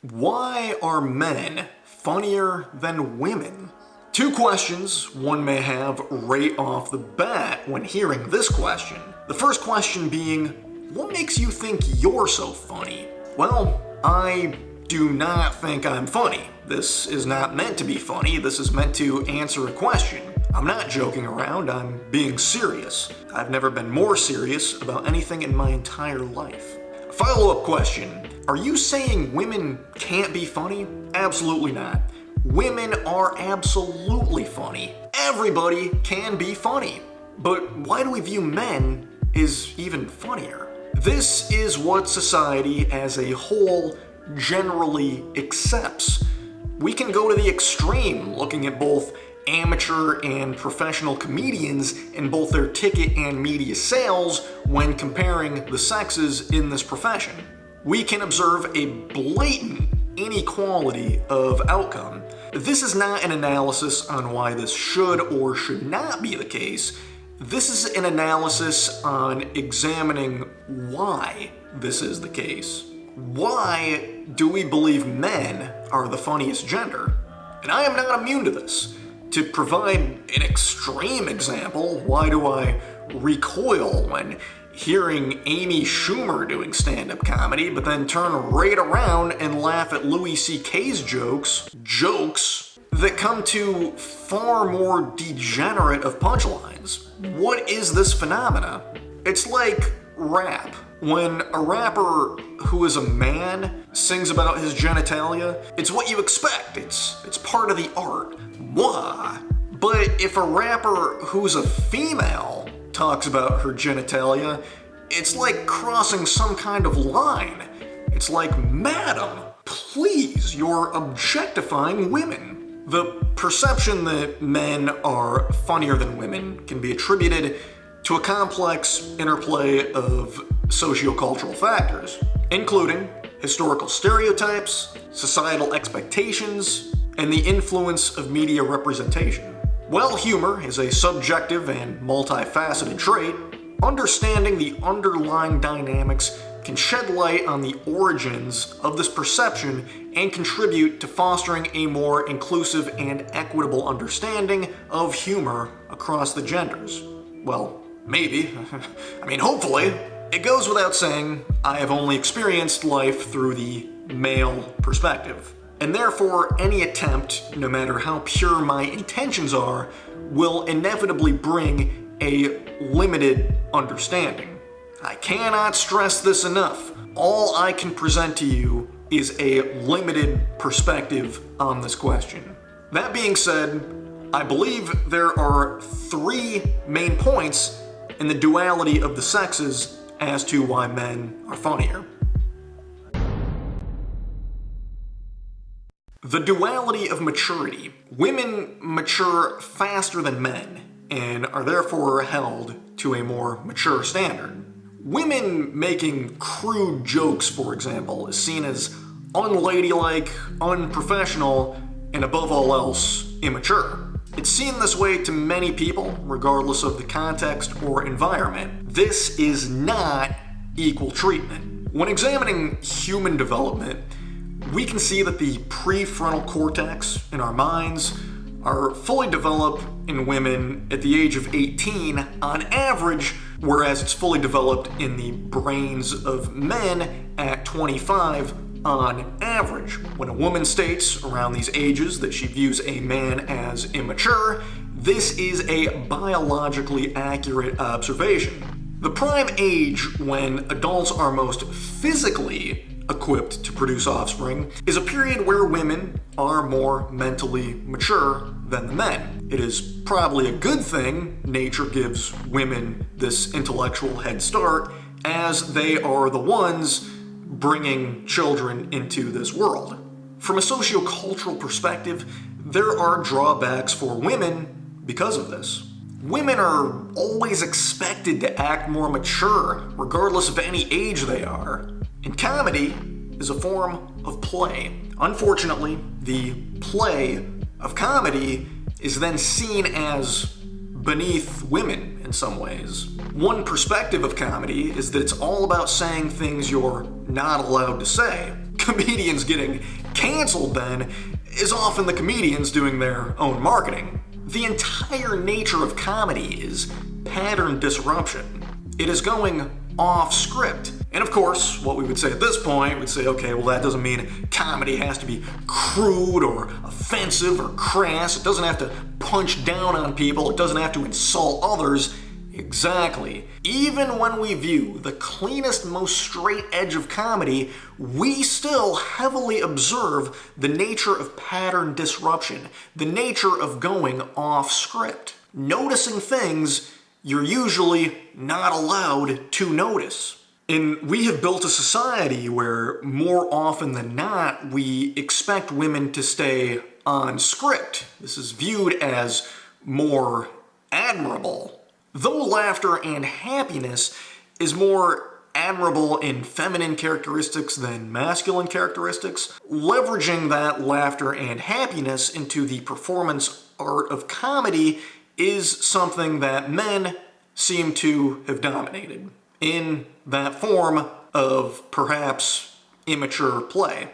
Why are men funnier than women? Two questions one may have right off the bat when hearing this question. The first question being, what makes you think you're so funny? Well, I do not think I'm funny. This is not meant to be funny. This is meant to answer a question. I'm not joking around, I'm being serious. I've never been more serious about anything in my entire life. Follow-up question. Are you saying women can't be funny? Absolutely not. Women are absolutely funny. Everybody can be funny. But why do we view men as even funnier? This is what society as a whole generally accepts. We can go to the extreme, looking at both amateur and professional comedians in both their ticket and media sales when comparing the sexes in this profession. We can observe a blatant inequality of outcome. This is not an analysis on why this should or should not be the case. This is an analysis on examining why this is the case. Why do we believe men are the funniest gender? And I am not immune to this. To provide an extreme example, why do I recoil when hearing Amy Schumer doing stand-up comedy, but then turn right around and laugh at Louis C.K.'s jokes that come to far more degenerate of punchlines? What is this phenomena? It's like rap. When a rapper who is a man sings about his genitalia, it's what you expect. It's part of the art. Why? But if a rapper who's a female talks about her genitalia, it's like crossing some kind of line. It's like, madam, please, you're objectifying women. The perception that men are funnier than women can be attributed to a complex interplay of sociocultural factors, including historical stereotypes, societal expectations, and the influence of media representation. While humor is a subjective and multifaceted trait, understanding the underlying dynamics can shed light on the origins of this perception and contribute to fostering a more inclusive and equitable understanding of humor across the genders. Well, maybe. Hopefully. It goes without saying, I have only experienced life through the male perspective. And therefore, any attempt, no matter how pure my intentions are, will inevitably bring a limited understanding. I cannot stress this enough. All I can present to you is a limited perspective on this question. That being said, I believe there are three main points in the duality of the sexes as to why men are funnier. The duality of maturity. Women mature faster than men and are therefore held to a more mature standard. Women making crude jokes, for example, is seen as unladylike, unprofessional, and above all else, immature. It's seen this way to many people, regardless of the context or environment. This is not equal treatment. When examining human development, we can see that the prefrontal cortex in our minds are fully developed in women at the age of 18 on average, whereas it's fully developed in the brains of men at 25 on average. When a woman states around these ages that she views a man as immature, this is a biologically accurate observation. The prime age when adults are most physically equipped to produce offspring is a period where women are more mentally mature than the men. It is probably a good thing nature gives women this intellectual head start, as they are the ones bringing children into this world. From a sociocultural perspective, there are drawbacks for women because of this. Women are always expected to act more mature, regardless of any age they are. And comedy is a form of play. Unfortunately, the play of comedy is then seen as beneath women in some ways. One perspective of comedy is that it's all about saying things you're not allowed to say. comedians getting canceled then is often the comedians doing their own marketing. The entire nature of comedy is pattern disruption. It is going off script. And of course, what we would say at this point, we'd say, okay, well that doesn't mean comedy has to be crude or offensive or crass. It doesn't have to punch down on people. It doesn't have to insult others. Exactly. Even when we view the cleanest, most straight edge of comedy, we still heavily observe the nature of pattern disruption, the nature of going off script, noticing things you're usually not allowed to notice. And we have built a society where more often than not, we expect women to stay on script. This is viewed as more admirable. Though laughter and happiness is more admirable in feminine characteristics than masculine characteristics, leveraging that laughter and happiness into the performance art of comedy is something that men seem to have dominated in that form of perhaps immature play.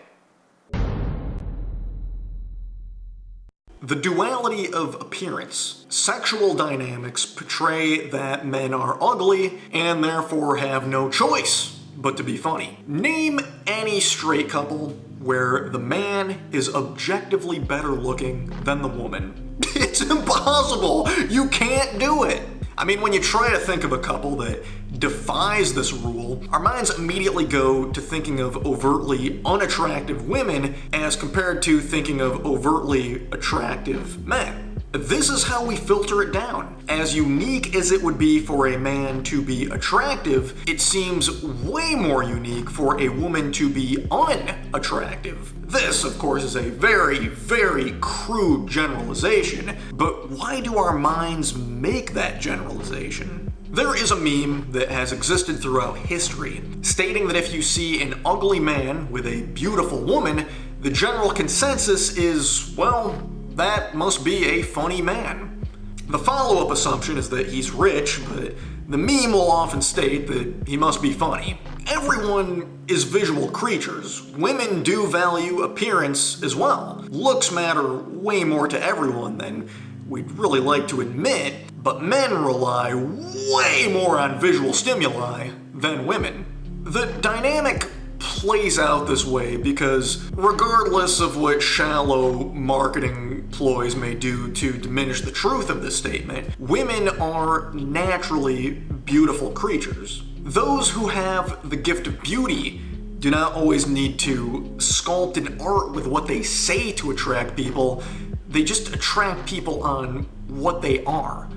The duality of appearance. Sexual dynamics portray that men are ugly and therefore have no choice but to be funny. Name any straight couple where the man is objectively better looking than the woman. It's impossible! You can't do it! I mean, when you try to think of a couple that defies this rule, our minds immediately go to thinking of overtly unattractive women as compared to thinking of overtly attractive men. This is how we filter it down. As unique as it would be for a man to be attractive, it seems way more unique for a woman to be unattractive. This, of course, is a very, very crude generalization, but why do our minds make that generalization? There is a meme that has existed throughout history, stating that if you see an ugly man with a beautiful woman, the general consensus is, well, that must be a funny man. The follow-up assumption is that he's rich, but the meme will often state that he must be funny. Everyone is visual creatures. Women do value appearance as well. Looks matter way more to everyone than we'd really like to admit, but men rely way more on visual stimuli than women. The dynamic plays out this way because regardless of what shallow marketing ploys may do to diminish the truth of this statement, women are naturally beautiful creatures. Those who have the gift of beauty do not always need to sculpt an art with what they say to attract people. They just attract people on what they are.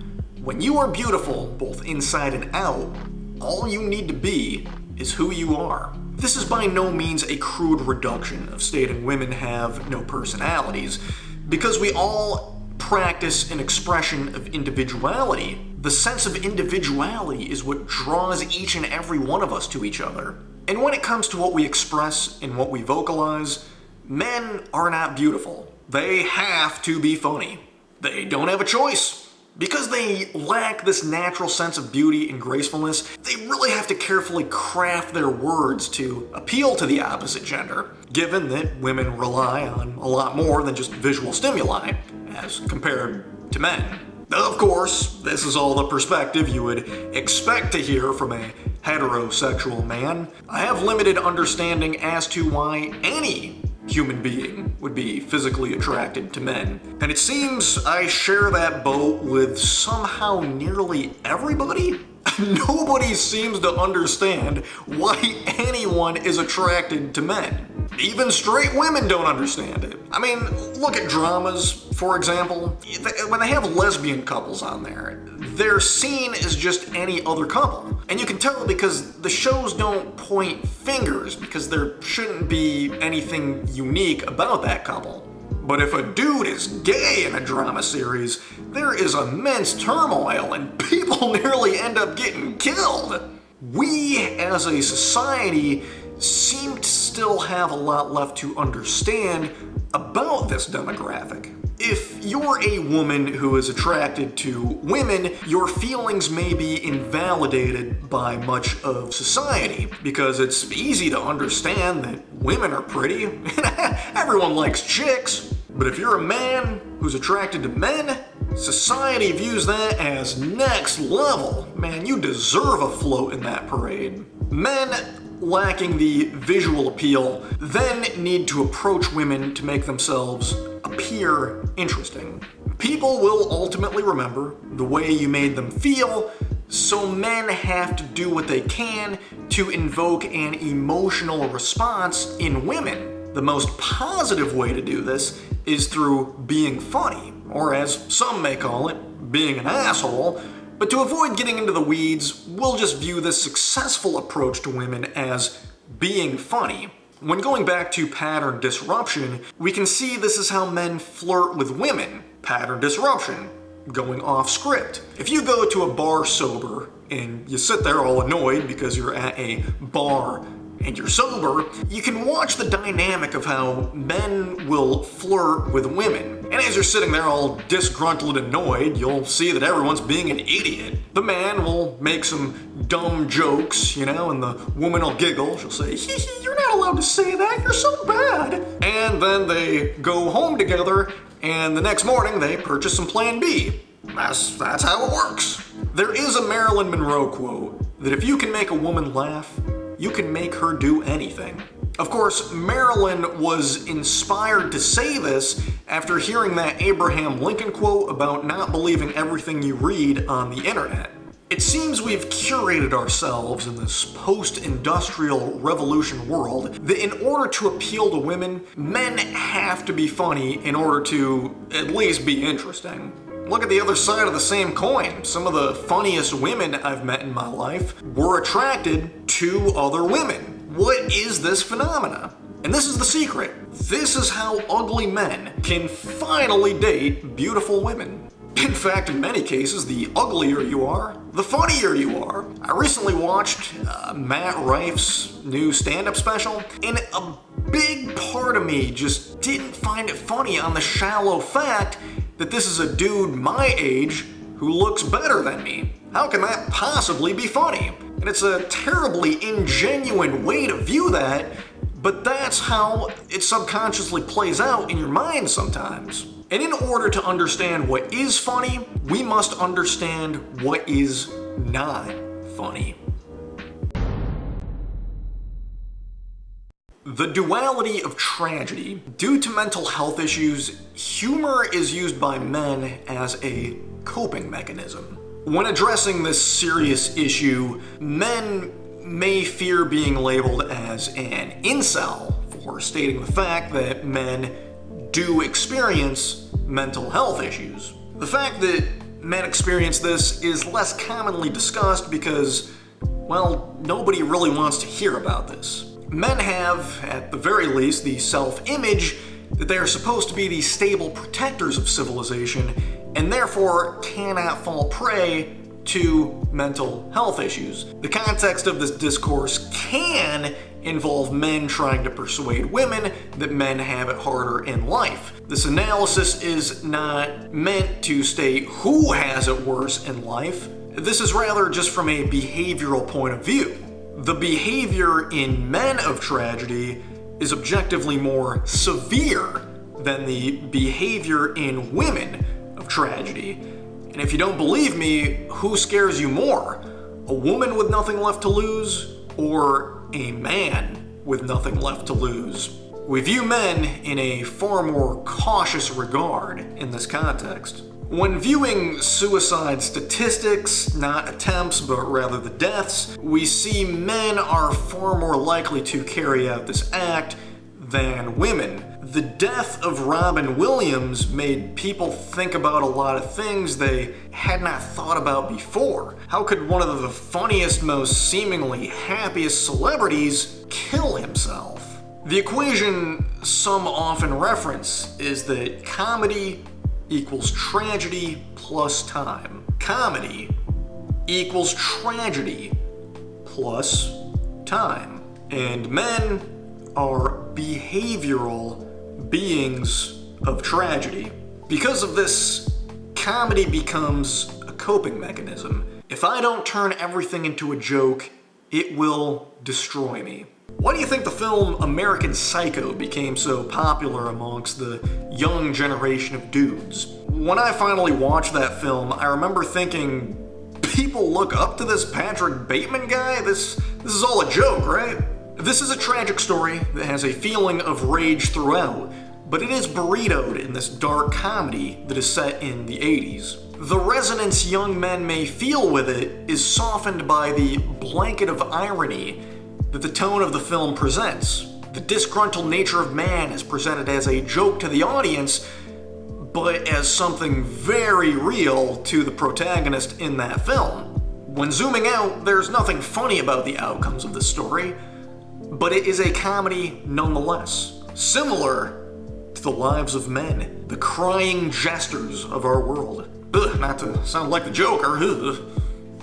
When you are beautiful, both inside and out, all you need to be is who you are. This is by no means a crude reduction of stating women have no personalities, because we all practice an expression of individuality. The sense of individuality is what draws each and every one of us to each other. And when it comes to what we express and what we vocalize, men are not beautiful. They have to be funny. They don't have a choice. Because they lack this natural sense of beauty and gracefulness, they really have to carefully craft their words to appeal to the opposite gender, given that women rely on a lot more than just visual stimuli, as compared to men. Of course, this is all the perspective you would expect to hear from a heterosexual man. I have limited understanding as to why any human being would be physically attracted to men. And it seems I share that boat with somehow nearly everybody. Nobody seems to understand why anyone is attracted to men. Even straight women don't understand it. I mean, look at dramas, for example. When they have lesbian couples on there, they're seen as just any other couple. And you can tell because the shows don't point fingers, because there shouldn't be anything unique about that couple. But if a dude is gay in a drama series, there is immense turmoil and people nearly end up getting killed. We, as a society, seem to still have a lot left to understand about this demographic. If you're a woman who is attracted to women, your feelings may be invalidated by much of society because it's easy to understand that women are pretty. Everyone likes chicks. But if you're a man who's attracted to men, society views that as next level. Man, you deserve a float in that parade. Men lacking the visual appeal then need to approach women to make themselves appear interesting. People will ultimately remember the way you made them feel, so men have to do what they can to invoke an emotional response in women. The most positive way to do this is through being funny, or as some may call it, being an asshole. But to avoid getting into the weeds, we'll just view this successful approach to women as being funny. When going back to pattern disruption, we can see this is how men flirt with women. Pattern disruption, going off script. If you go to a bar sober and you sit there all annoyed because you're at a bar and you're sober, you can watch the dynamic of how men will flirt with women. And as you're sitting there all disgruntled and annoyed, you'll see that everyone's being an idiot. The man will make some dumb jokes, and the woman will giggle. She'll say, "Hee hee, you're not allowed to say that, you're so bad." And then they go home together, and the next morning they purchase some Plan B. That's how it works. There is a Marilyn Monroe quote that if you can make a woman laugh, you can make her do anything. Of course, Marilyn was inspired to say this after hearing that Abraham Lincoln quote about not believing everything you read on the internet. It seems we've curated ourselves in this post-industrial revolution world that in order to appeal to women, men have to be funny in order to at least be interesting. Look at the other side of the same coin. Some of the funniest women I've met in my life were attracted to other women. What is this phenomena? And this is the secret. This is how ugly men can finally date beautiful women. In fact, in many cases, the uglier you are, the funnier you are. I recently watched Matt Rife's new stand-up special, and a big part of me just didn't find it funny on the shallow fact that this is a dude my age who looks better than me. How can that possibly be funny? And it's a terribly ingenuine way to view that, but that's how it subconsciously plays out in your mind sometimes. And in order to understand what is funny, we must understand what is not funny. The duality of tragedy. Due to mental health issues, humor is used by men as a coping mechanism. When addressing this serious issue, men may fear being labeled as an incel for stating the fact that men do experience mental health issues. The fact that men experience this is less commonly discussed because, well, nobody really wants to hear about this. Men have, at the very least, the self-image that they are supposed to be the stable protectors of civilization and therefore cannot fall prey to mental health issues. The context of this discourse can involve men trying to persuade women that men have it harder in life. This analysis is not meant to state who has it worse in life. This is rather just from a behavioral point of view. The behavior in men of tragedy is objectively more severe than the behavior in women of tragedy. And if you don't believe me, who scares you more? A woman with nothing left to lose, or a man with nothing left to lose? We view men in a far more cautious regard in this context. When viewing suicide statistics, not attempts, but rather the deaths, we see men are far more likely to carry out this act than women. The death of Robin Williams made people think about a lot of things they had not thought about before. How could one of the funniest, most seemingly happiest celebrities kill himself? The equation some often reference is that comedy equals tragedy plus time. Comedy equals tragedy plus time. And men are behavioral beings of tragedy. Because of this, comedy becomes a coping mechanism. If I don't turn everything into a joke, it will destroy me. Why do you think the film American Psycho became so popular amongst the young generation of dudes? When I finally watched that film, I remember thinking, people look up to this Patrick Bateman guy? This is all a joke, right? This is a tragic story that has a feeling of rage throughout, but it is burritoed in this dark comedy that is set in the 80s. The resonance young men may feel with it is softened by the blanket of irony that the tone of the film presents. The disgruntled nature of man is presented as a joke to the audience, but as something very real to the protagonist in that film. When zooming out, there's nothing funny about the outcomes of the story, but it is a comedy nonetheless. Similar to the lives of men, the crying jesters of our world. Not to sound like the Joker,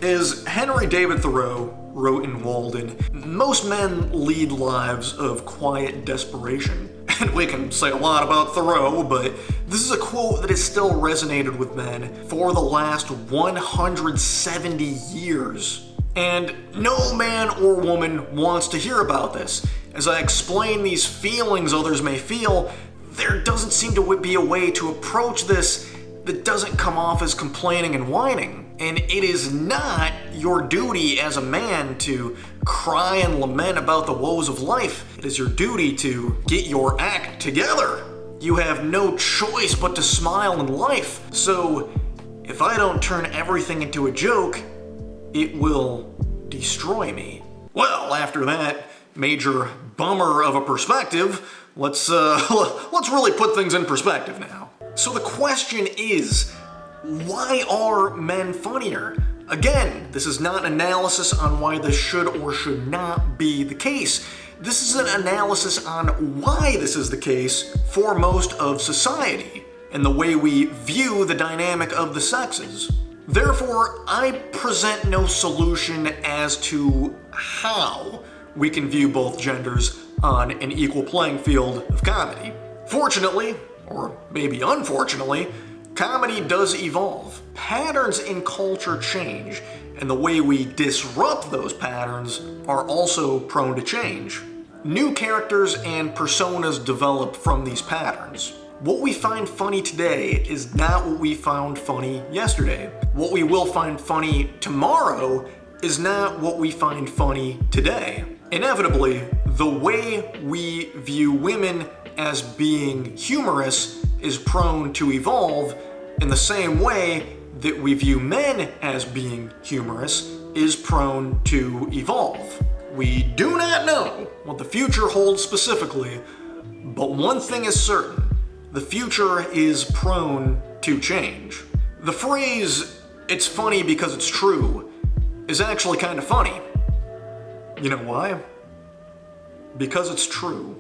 As Henry David Thoreau wrote in Walden, most men lead lives of quiet desperation. And we can say a lot about Thoreau, but this is a quote that has still resonated with men for the last 170 years. And no man or woman wants to hear about this. As I explain these feelings others may feel, there doesn't seem to be a way to approach this that doesn't come off as complaining and whining. And it is not your duty as a man to cry and lament about the woes of life. It is your duty to get your act together. You have no choice but to smile in life. So if I don't turn everything into a joke, it will destroy me. Well, after that major bummer of a perspective, let's really put things in perspective now. So the question is, why are men funnier? Again, this is not an analysis on why this should or should not be the case. This is an analysis on why this is the case for most of society and the way we view the dynamic of the sexes. Therefore, I present no solution as to how we can view both genders on an equal playing field of comedy. Fortunately, or maybe unfortunately, comedy does evolve. Patterns in culture change, and the way we disrupt those patterns are also prone to change. New characters and personas develop from these patterns. What we find funny today is not what we found funny yesterday. What we will find funny tomorrow is not what we find funny today. Inevitably, the way we view women as being humorous is prone to evolve in the same way that we view men as being humorous is prone to evolve. We do not know what the future holds specifically, but one thing is certain: the future is prone to change. The phrase, "it's funny because it's true," is actually kind of funny. You know why? Because it's true.